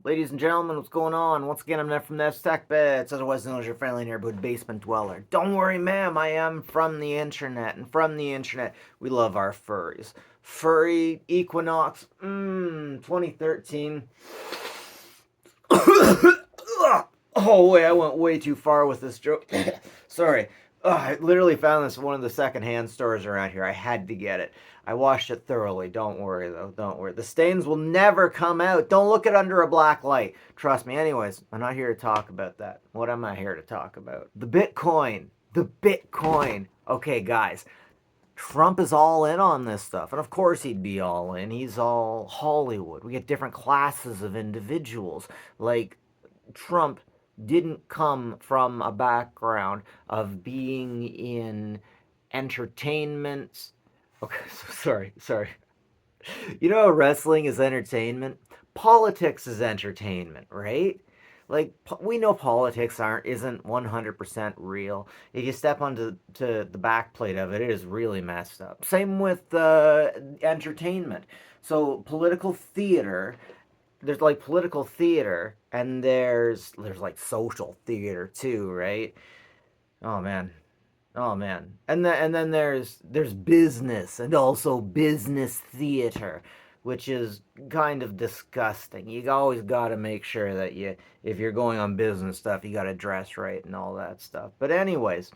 Ladies and gentlemen, what's going on? Once again, I'm Ned from Ned's Tech Bits, otherwise known as your friendly neighborhood basement dweller. Don't worry, ma'am, I am from the internet, and from the internet, we love our furries. Furry Equinox, 2013. Oh, wait, I went way too far with this joke. Sorry. I literally found this at one of the secondhand stores around here. I had to get it. I washed it thoroughly. Don't worry, though. Don't worry. The stains will never come out. Don't look it under a black light. Trust me. Anyways, I'm not here to talk about that. What am I here to talk about? The Bitcoin. The Bitcoin. Okay, guys. Trump is all in on this stuff. And of course he'd be all in. He's all Hollywood. We get different classes of individuals. Like Trump didn't come from a background of being in entertainment. Okay, so sorry. You know, wrestling is entertainment. Politics is entertainment, right? Like we know politics aren't isn't 100% real. If you step onto the back plate of it, it is really messed up. Same with entertainment. So political theater, there's like political theater and there's like social theater too, right? Oh man. Oh man. And then there's business and also business theater, which is kind of disgusting. You always got to make sure that you if you're going on business stuff, you got to dress right and all that stuff. But anyways,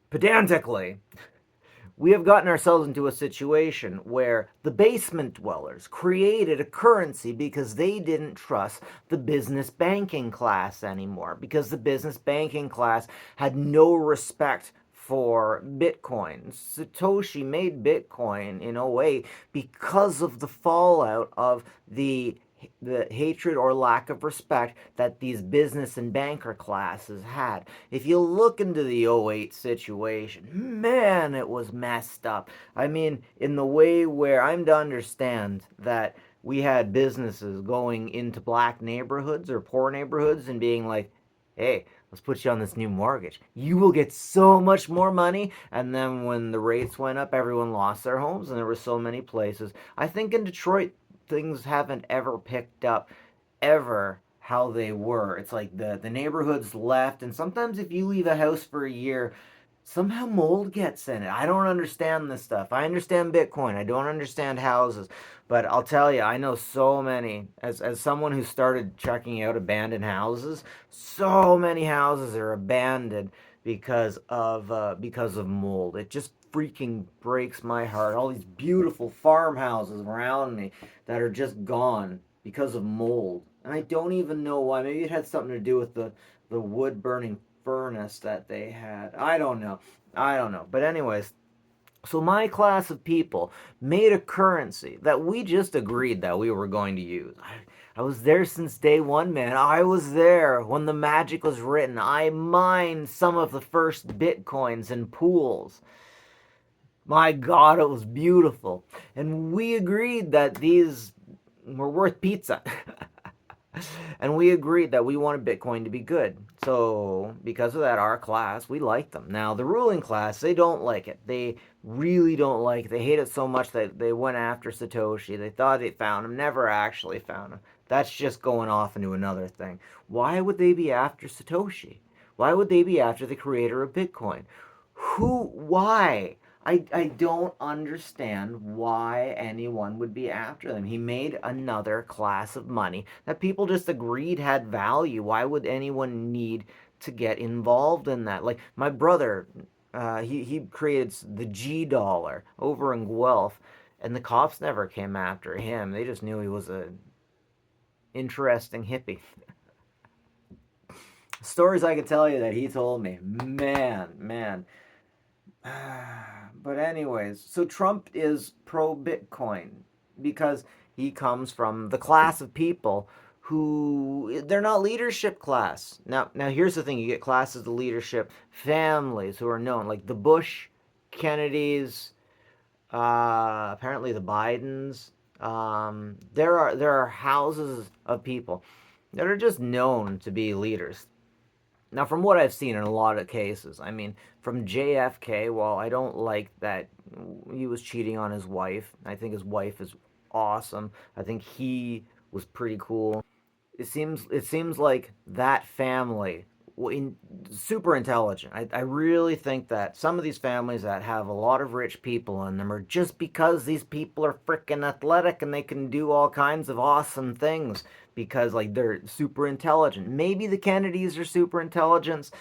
pedantically, we have gotten ourselves into a situation where the basement dwellers created a currency because they didn't trust the business banking class anymore, because the business banking class had no respect for Bitcoin. Satoshi made Bitcoin in a way because of the fallout of the hatred or lack of respect that these business and banker classes had. If you look into the '08 situation, man, it was messed up. I mean, in the way where I'm to understand that we had businesses going into black neighborhoods or poor neighborhoods and being like, hey, let's put you on this new mortgage. You will get so much more money. And then when the rates went up, everyone lost their homes, and there were so many places. I think in Detroit, things haven't ever picked up ever how they were. It's like the neighborhoods left, and sometimes if you leave a house for a year, somehow mold gets in it. I don't understand this stuff. I understand Bitcoin. I don't understand houses. But I'll tell you, I know so many, as someone who started checking out abandoned houses, so many houses are abandoned because of mold. It just freaking breaks my heart. All these beautiful farmhouses around me that are just gone because of mold. And I don't even know why. Maybe it had something to do with the wood burning furnace that they had. I don't know. I don't know. But anyways, so my class of people made a currency that we just agreed that we were going to use. I was there since day one, man. I was there when the magic was written. I mined some of the first bitcoins in pools. My God, it was beautiful. And we agreed that these were worth pizza. And we agreed that we wanted Bitcoin to be good. So, because of that, our class, we like them. Now, the ruling class, they don't like it. They really don't like it. They hate it so much that they went after Satoshi. They thought they found him, never actually found him. That's just going off into another thing. Why would they be after Satoshi? Why would they be after the creator of Bitcoin? Why? I don't understand why anyone would be after them. He made another class of money that people just agreed had value. Why would anyone need to get involved in that? Like my brother, he created the G dollar over in Guelph, and the cops never came after him. They just knew he was a interesting hippie. Stories I could tell you that he told me. Man. But anyways, so Trump is pro Bitcoin because he comes from the class of people who they're not leadership class. Now here's the thing: you get classes of leadership, families who are known, like the Bush, Kennedys, apparently the Bidens. There are houses of people that are just known to be leaders. Now, from what I've seen in a lot of cases, I mean, from JFK, while I don't like that he was cheating on his wife, I think his wife is awesome. I think he was pretty cool. It seems like that family super intelligent. I really think that some of these families that have a lot of rich people in them are just because these people are freaking athletic and they can do all kinds of awesome things because like they're super intelligent. Maybe the Kennedys are super intelligent.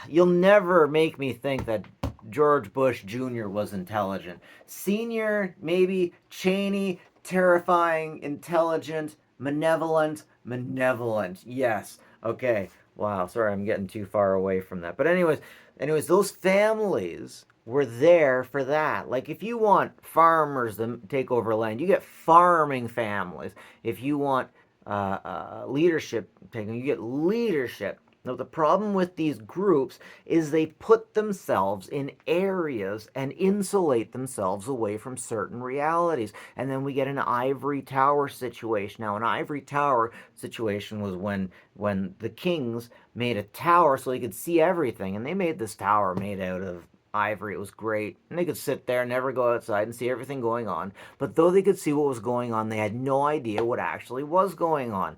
You'll never make me think that George Bush Jr. was intelligent. Senior, maybe. Cheney, terrifying, intelligent, malevolent, malevolent. Yes. Okay. Wow. Sorry, I'm getting too far away from that. But anyways, those families were there for that. Like if you want farmers to take over land, you get farming families. If you want leadership taken, you get leadership. Now, the problem with these groups is they put themselves in areas and insulate themselves away from certain realities. And then we get an ivory tower situation. Now, an ivory tower situation was when the kings made a tower so they could see everything. And they made this tower made out of ivory. It was great. And they could sit there, never go outside, and see everything going on. But though they could see what was going on, they had no idea what actually was going on.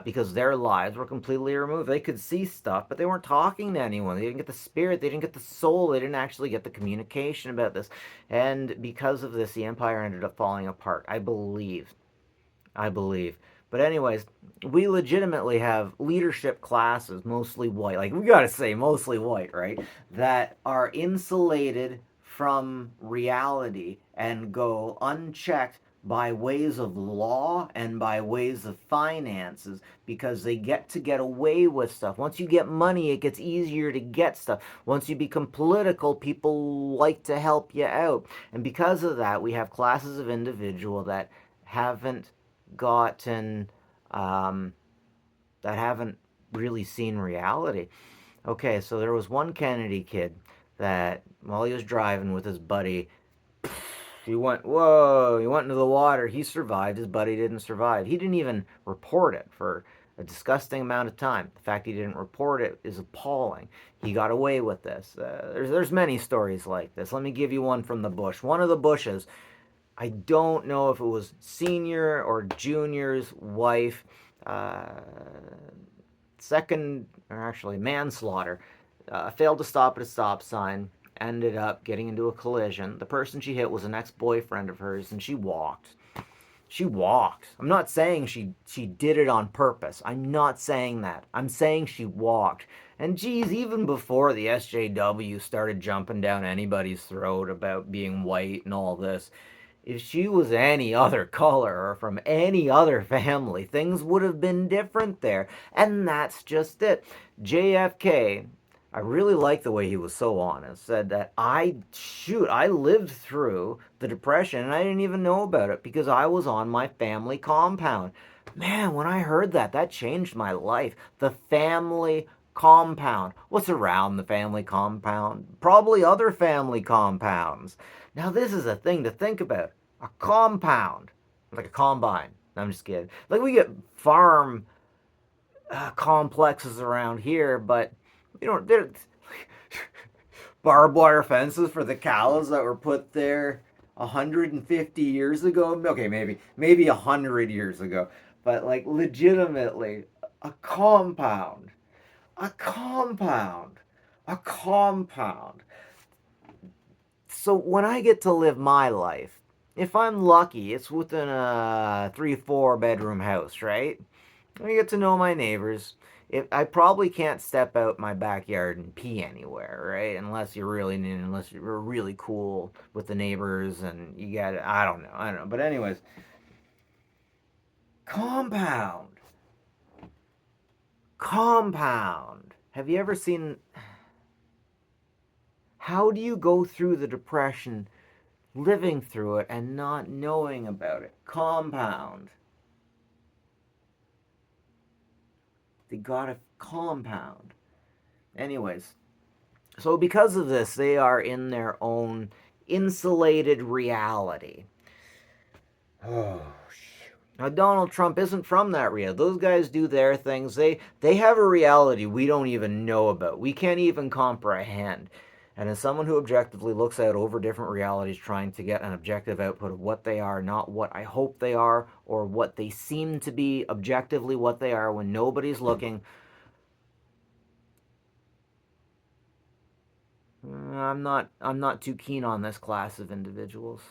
Because their lives were completely removed. They could see stuff, but they weren't talking to anyone. They didn't get the spirit, they didn't get the soul, they didn't actually get the communication about this. And because of this, the empire ended up falling apart. I believe. I believe. But anyways, we legitimately have leadership classes, mostly white. Like we gotta say, mostly white, right? That are insulated from reality and go unchecked by ways of law and by ways of finances because they get away with stuff. Once you get money, it gets easier to get stuff. Once you become political, people like to help you out. And because of that, we have classes of individual that haven't gotten that haven't really seen reality. Okay, so there was one Kennedy kid that while he was driving with his buddy, he went, whoa, he went into the water. He survived. His buddy didn't survive. He didn't even report it for a disgusting amount of time. The fact he didn't report it is appalling. He got away with this. There's many stories like this. Let me give you one from the bush. One of the bushes, I don't know if it was senior or junior's wife, uh, second, or actually manslaughter, failed to stop at a stop sign, ended up getting into a collision. The person she hit was an ex-boyfriend of hers, and she walked. She walked. I'm not saying she did it on purpose. I'm not saying that. I'm saying she walked. And geez, even before the SJW started jumping down anybody's throat about being white and all this, if she was any other color or from any other family, things would have been different there. And that's just it. JFK, I really like the way he was so honest, said that I lived through the Depression and I didn't even know about it because I was on my family compound. Man, when I heard that, that changed my life. The family compound. What's around the family compound? Probably other family compounds. Now, this is a thing to think about. A compound. Like a combine. I'm just kidding. Like we get farm complexes around here, but you know, they're barbed wire fences for the cows that were put there 150 years ago. Okay, maybe 100 years ago, but like legitimately a compound, a compound, a compound. So when I get to live my life, if I'm lucky, it's within a 3-4 bedroom house, right? I get to know my neighbors. If I probably can't step out my backyard and pee anywhere, right? Unless you're really cool with the neighbors and you got I don't know. But anyways, compound, compound. Have you ever seen? How do you go through the depression, living through it and not knowing about it? Compound. They got a compound. Anyways, so because of this, they are in their own insulated reality. Oh, shoot. Now, Donald Trump isn't from that reality. Those guys do their things. They have a reality we don't even know about. We can't even comprehend. And as someone who objectively looks out over different realities trying to get an objective output of what they are, not what I hope they are or what they seem to be, objectively what they are when nobody's looking, I'm not too keen on this class of individuals.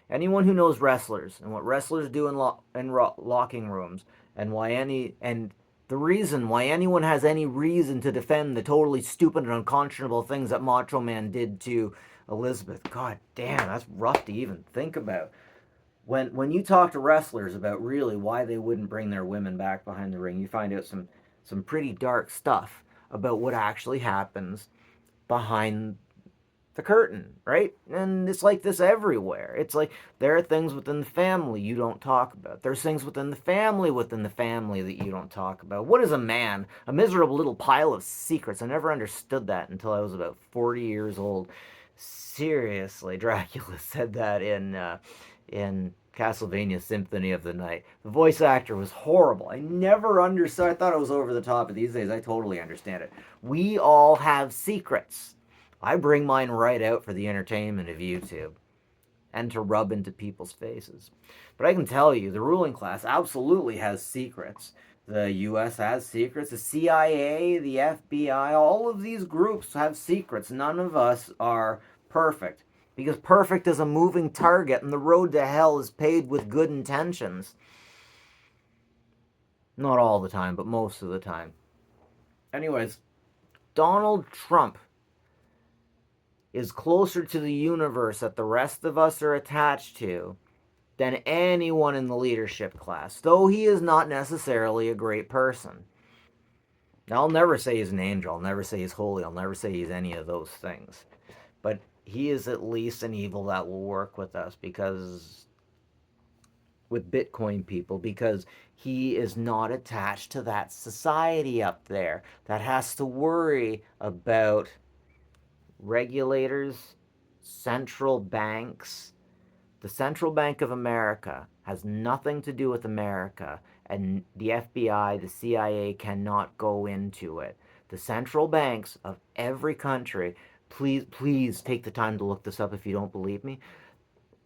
Anyone who knows wrestlers and what wrestlers do in locking rooms, and the reason why anyone has any reason to defend the totally stupid and unconscionable things that Macho Man did to Elizabeth. God damn, that's rough to even think about. When you talk to wrestlers about really why they wouldn't bring their women back behind the ring, you find out some pretty dark stuff about what actually happens behind the curtain, right? And it's like this everywhere. It's like there are things within the family you don't talk about. There's things within the family that you don't talk about. What is a man? A miserable little pile of secrets. I never understood that until I was about 40 years old. Seriously, Dracula said that in Castlevania Symphony of the Night. The voice actor was horrible. I never understood. I thought it was over the top, but these days I totally understand it. We all have secrets. I bring mine right out for the entertainment of YouTube and to rub into people's faces. But I can tell you, the ruling class absolutely has secrets. The US has secrets. The CIA, the FBI, all of these groups have secrets. None of us are perfect. Because perfect is a moving target and the road to hell is paved with good intentions. Not all the time, but most of the time. Anyways, Donald Trump is closer to the universe that the rest of us are attached to than anyone in the leadership class, though he is not necessarily a great person. I'll never say he's an angel, I'll never say he's holy, I'll never say he's any of those things. But he is at least an evil that will work with us with Bitcoin people, because he is not attached to that society up there that has to worry about regulators, central banks. The Central Bank of America has nothing to do with America, and the FBI, the CIA cannot go into it. The central banks of every country, please take the time to look this up if you don't believe me.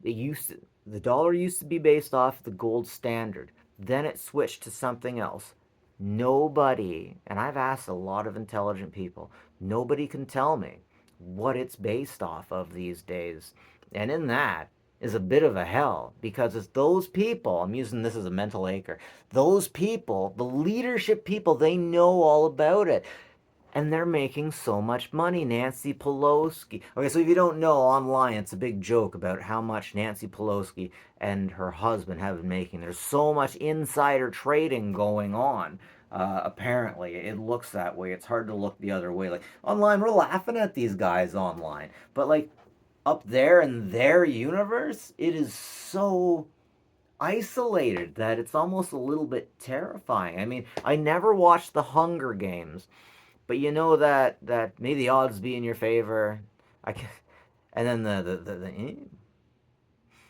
The dollar used to be based off the gold standard. Then it switched to something else. Nobody, and I've asked a lot of intelligent people, nobody can tell me what it's based off of these days. And in that is a bit of a hell, because it's those people, I'm using this as a mental anchor, those people, the leadership people, they know all about it. And they're making so much money. Nancy Pelosi. Okay, so if you don't know, online it's a big joke about how much Nancy Pelosi and her husband have been making. There's so much insider trading going on. Apparently, it looks that way. It's hard to look the other way. Like online, we're laughing at these guys online, but like up there in their universe, it is so isolated that it's almost a little bit terrifying. I mean, I never watched the Hunger Games, but you know that may the odds be in your favor. I can, and then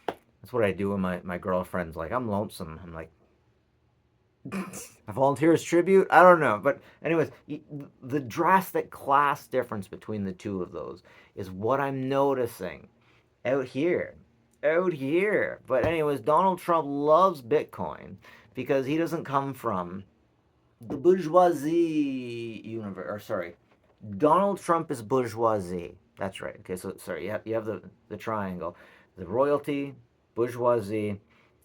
that's what I do when my girlfriend's like, I'm lonesome. I'm like, a volunteer's tribute? I don't know. But anyways, the drastic class difference between the two of those is what I'm noticing out here. Out here. But anyways, Donald Trump loves Bitcoin because he doesn't come from the bourgeoisie universe. Or sorry, Donald Trump is bourgeoisie. That's right. Okay, so sorry, you have the triangle. The royalty, bourgeoisie,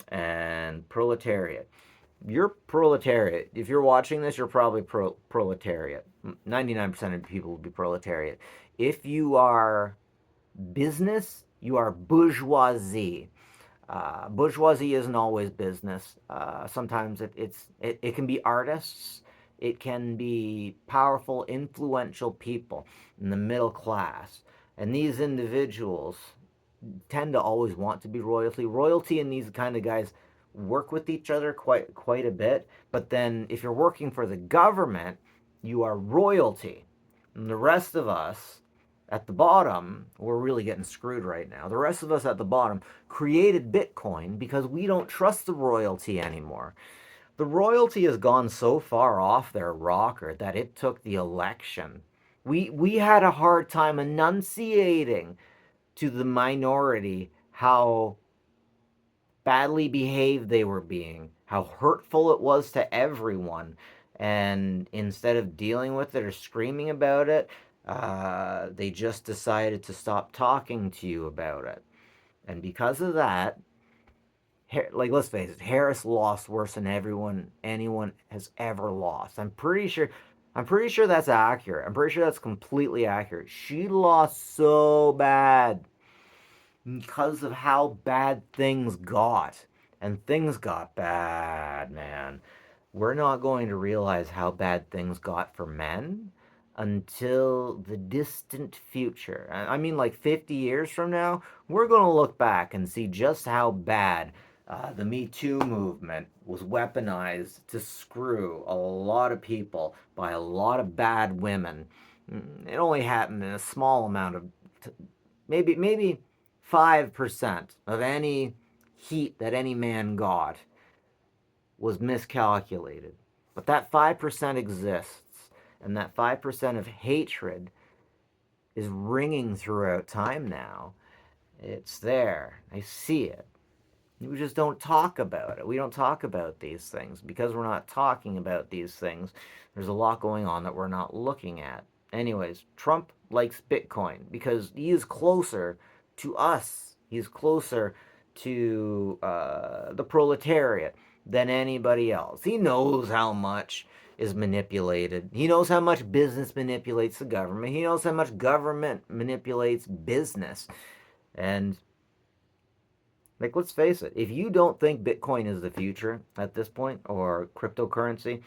and proletariat. You're proletariat. If you're watching this, you're probably proletariat. 99% of people will be proletariat. If you are business, you are bourgeoisie. Bourgeoisie isn't always business. Sometimes it can be artists. It can be powerful, influential people in the middle class. And these individuals tend to always want to be royalty. Royalty and these kind of guys work with each other quite a bit. But then if you're working for the government, you are royalty. And the rest of us at the bottom, we're really getting screwed right now. The rest of us at the bottom created Bitcoin because we don't trust the royalty anymore. The royalty has gone so far off their rocker that it took the election We had a hard time enunciating to the minority how badly behaved they were being, how hurtful it was to everyone. And instead of dealing with it or screaming about it, they just decided to stop talking to you about it. And because of that, like let's face it, Harris lost worse than anyone has ever lost. I'm pretty sure that's accurate. I'm pretty sure that's completely accurate. She lost so bad because of how bad things got. And things got bad, man. We're not going to realize how bad things got for men until the distant future. I mean, like 50 years from now, we're going to look back and see just how bad the Me Too movement was weaponized to screw a lot of people by a lot of bad women. It only happened in a small amount of maybe 5% of any heat that any man got was miscalculated. But that 5% exists, and that 5% of hatred is ringing throughout time now. It's there. I see it. We just don't talk about it. We don't talk about these things. Because we're not talking about these things, there's a lot going on that we're not looking at. Anyways, Trump likes Bitcoin because he is closer to us. He's closer to the proletariat than anybody else. He knows how much is manipulated. He knows how much business manipulates the government. He knows how much government manipulates business. And like, let's face it, if you don't think Bitcoin is the future at this point, or cryptocurrency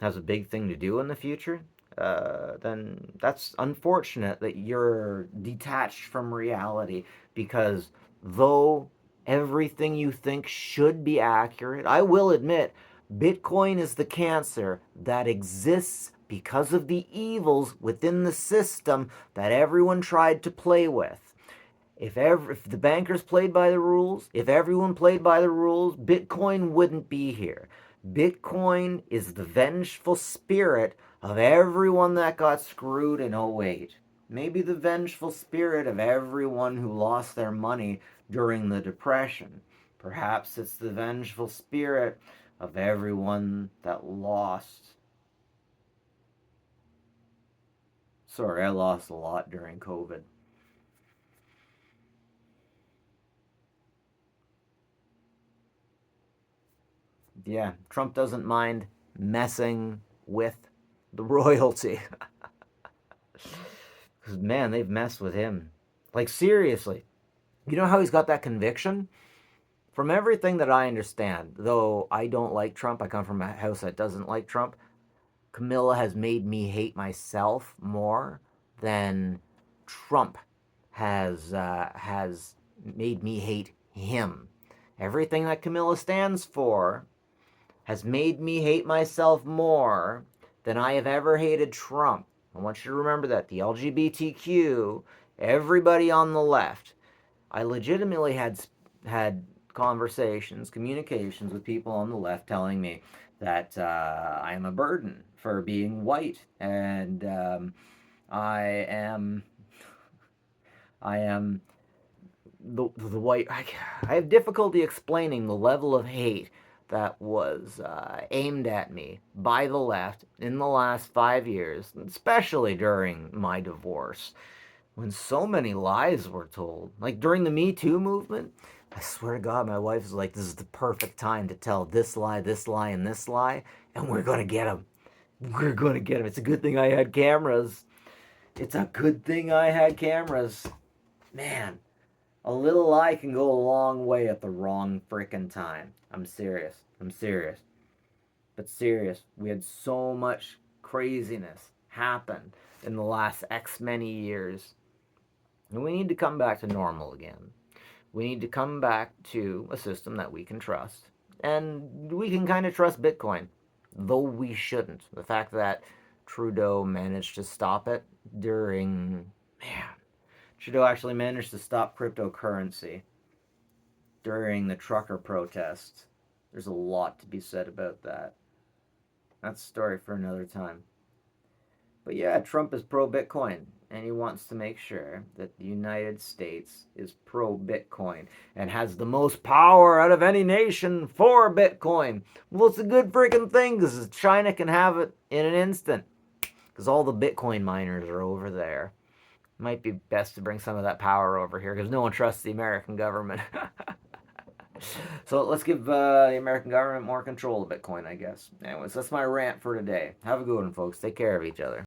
has a big thing to do in the future, then that's unfortunate that you're detached from reality. Because though everything you think should be accurate, I will admit Bitcoin is the cancer that exists because of the evils within the system that everyone tried to play with. If the bankers played by the rules, if everyone played by the rules, Bitcoin wouldn't be here. Bitcoin is the vengeful spirit of everyone that got screwed in '08. Maybe the vengeful spirit of everyone who lost their money during the Depression. Perhaps it's the vengeful spirit of everyone that lost. Sorry, I lost a lot during COVID. Yeah, Trump doesn't mind messing with the royalty. Because, man, they've messed with him. Like, seriously. You know how he's got that conviction? From everything that I understand, though I don't like Trump, I come from a house that doesn't like Trump, Camilla has made me hate myself more than Trump has made me hate him. Everything that Camilla stands for has made me hate myself more than I have ever hated Trump. I want you to remember that. The LGBTQ, everybody on the left. I legitimately had conversations, communications with people on the left telling me that I am a burden for being white, and I am I am the white. I have difficulty explaining the level of hate that was aimed at me by the left in the last 5 years, especially during my divorce, when so many lies were told. Like during the Me Too movement, I swear to God, my wife was like, "This is the perfect time to tell this lie, and this lie, and we're gonna get him. We're gonna get him. It's a good thing I had cameras. It's a good thing I had cameras, man." A little lie can go a long way at the wrong frickin' time. I'm serious. I'm serious. But serious, we had so much craziness happen in the last X many years. And we need to come back to normal again. We need to come back to a system that we can trust. And we can kind of trust Bitcoin, though we shouldn't. The fact that Trudeau managed to stop it during. Man, Trudeau actually managed to stop cryptocurrency during the trucker protests. There's a lot to be said about that. That's a story for another time. But yeah, Trump is pro Bitcoin, and he wants to make sure that the United States is pro Bitcoin and has the most power out of any nation for Bitcoin. Well, it's a good freaking thing because China can have it in an instant because all the Bitcoin miners are over there. Might be best to bring some of that power over here because no one trusts the American government. So let's give the American government more control of Bitcoin, I guess. Anyways, that's my rant for today. Have a good one, folks. Take care of each other.